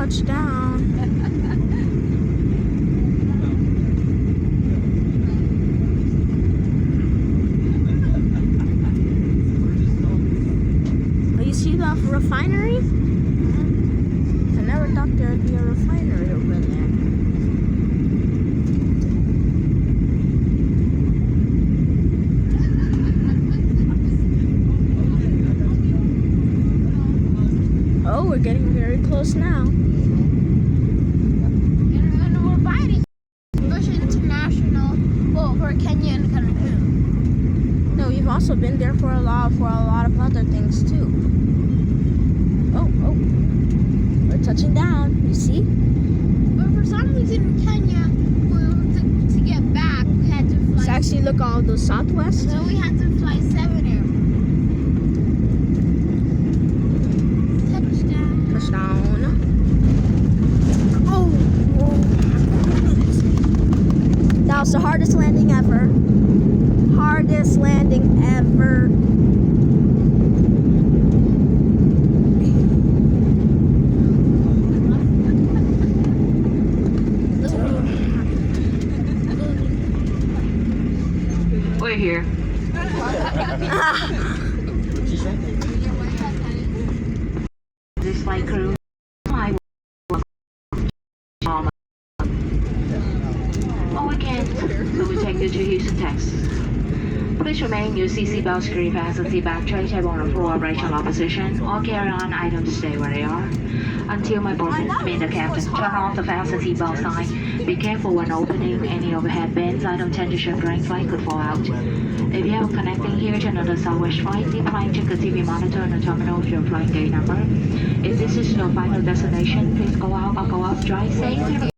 touchdown. Oh, you see the refinery? I never thought there'd be a refinery over there. Oh, we're getting very close now. And we're biting Bush International, well, for Kenya and Cameroon. No, we've also been there for a lot of other things too. Oh, we're touching down. You see? But for some reason in Kenya, to get back, we had to fly. So actually, look all those Southwest. So we had to fly 7 air. Touchdown. Oh, that was the hardest landing ever. Hardest landing ever. We're here. This flight crew. I on weekend, so we take you to Houston, Texas. Please remain in your seatbelt security fasten seatbelt tray table on the floor operational position. All carry-on items stay where they are until my boss me the captain. Turn off the fasten seatbelt sign. Be careful when opening any overhead bins. Items tend to shift during flight could fall out. If you have connecting here to another Southwest flight, the flying check a TV monitor in the terminal with your flight gate number. If this is your final destination, please go out or go up. Drive safe.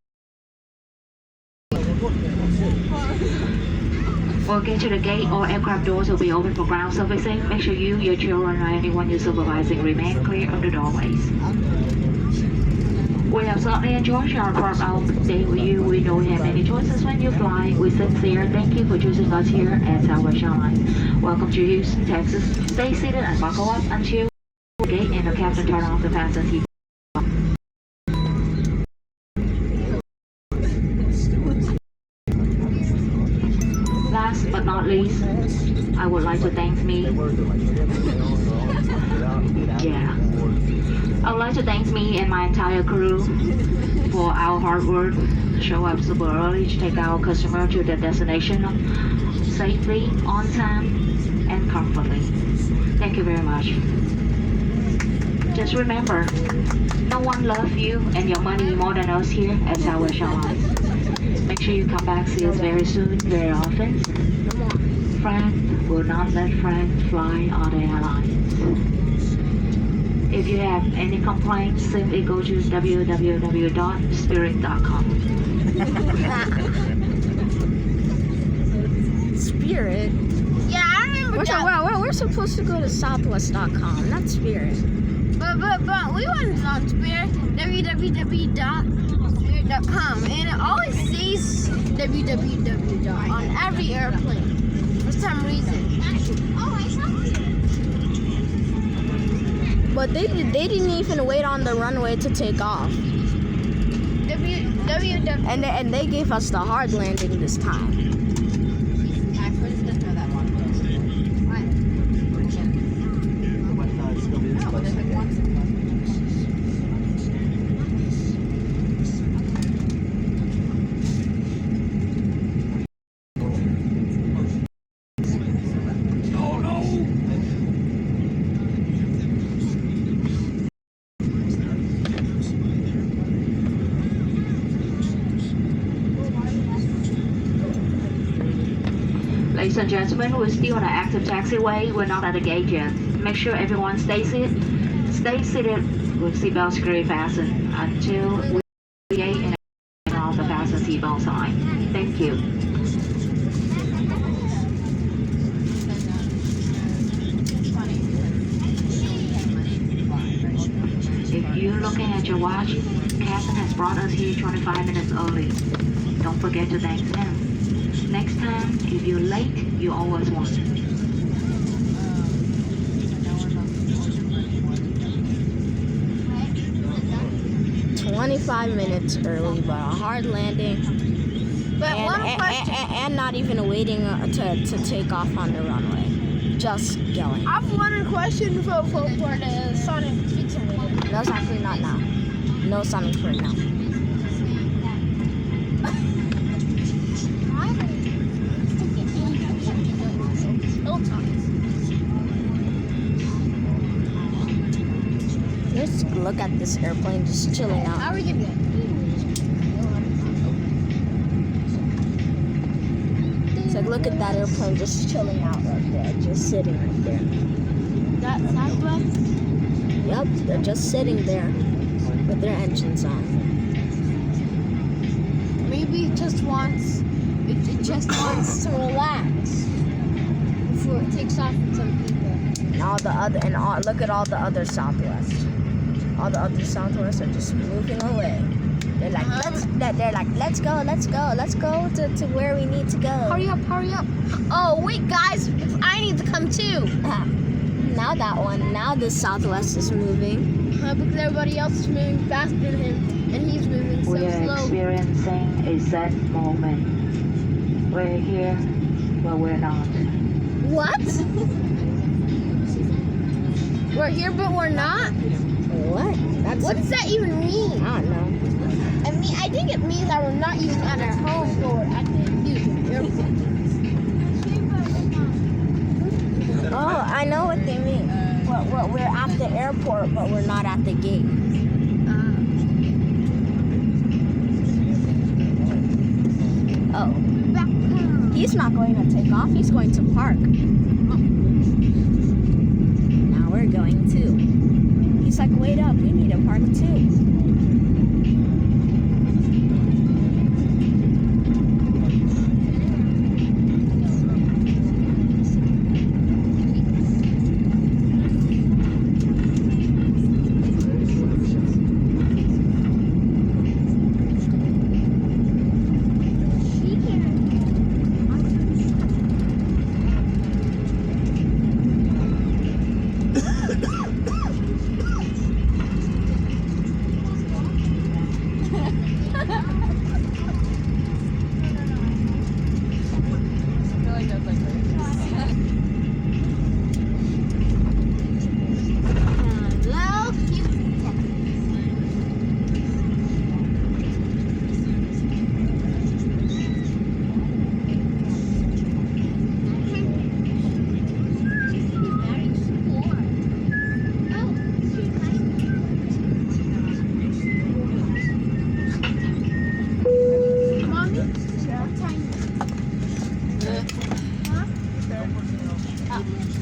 We'll get to the gate. All aircraft doors will be open for ground servicing. Make sure you, your children, or anyone you're supervising remain clear of the doorways. We have certainly enjoyed our day with you. We know you have many choices when you fly. We sincere thank you for choosing us here at Southwest Airlines. Welcome to Houston, Texas. Stay seated and buckle up until the gate and the captain turn off the fasten seat. Last but not least, I would like to thank me. I would like to thank me and my entire crew for our hard work. Show up super early to take our customer to their destination safely, on time, and comfortably. Thank you very much. Just remember, no one loves you and your money more than us here at Southwest Airlines. Make sure you come back, see us very soon, very often. Friend will not let friend fly other airlines. If you have any complaints, simply go to www.spirit.com. Spirit? Yeah, I remember that. We're supposed to go to southwest.com, not Spirit. But we went on Spirit, www.spirit.com, and it always says www. on every airplane for some reason. But they didn't even wait on the runway to take off. www. And they gave us the hard landing this time. Ladies and gentlemen, we're still on an active taxiway. We're not at the gate yet. Make sure everyone stays seated with seatbelt security fastened until we gate and off the fasten seatbelt sign. Thank you. If you're looking at your watch, Captain has brought us here 25 minutes early. Don't forget to thank him. Next time, if you're late, you always want. 20 25 minutes early, but a hard landing. But one question. And not even waiting to take off on the runway. Just going. I have one question for the Sonic feature. No, actually not now. No Sonic for now. Just look at this airplane just chilling How out. are we gonna get? It's like, look at that airplane just chilling out right there, just sitting right there. That's Southwest? Yep, they're just sitting there with their engines on. Maybe it just wants to relax before it takes off with some people. Look at all the other Southwest. All the other Southwest are just moving away. They're like, let's go to where we need to go. Hurry up. Oh, wait, guys, I need to come too. Now the Southwest is moving. Because everybody else is moving faster than him, and he's moving so We are slow. experiencing a sad moment. We're here, but we're not. What? We're here, but we're not? What? What does that even mean? I don't know. I think it means that we're not even at our home or at the airport. Oh, I know what they mean. We're at the airport, but we're not at the gate. Oh. He's not going to take off. He's going to park. Now we're going too. He's like, wait up. We need to park too.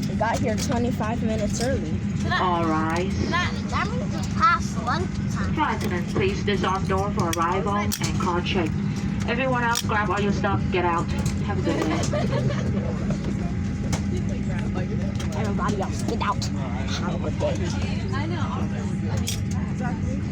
We got here 25 minutes early. All rise. That means it's past lunchtime. Flight attendants, please disarm door for arrival and car check. Everyone else, grab all your stuff, get out. Have a good day. Everybody else, get out. Have a good day.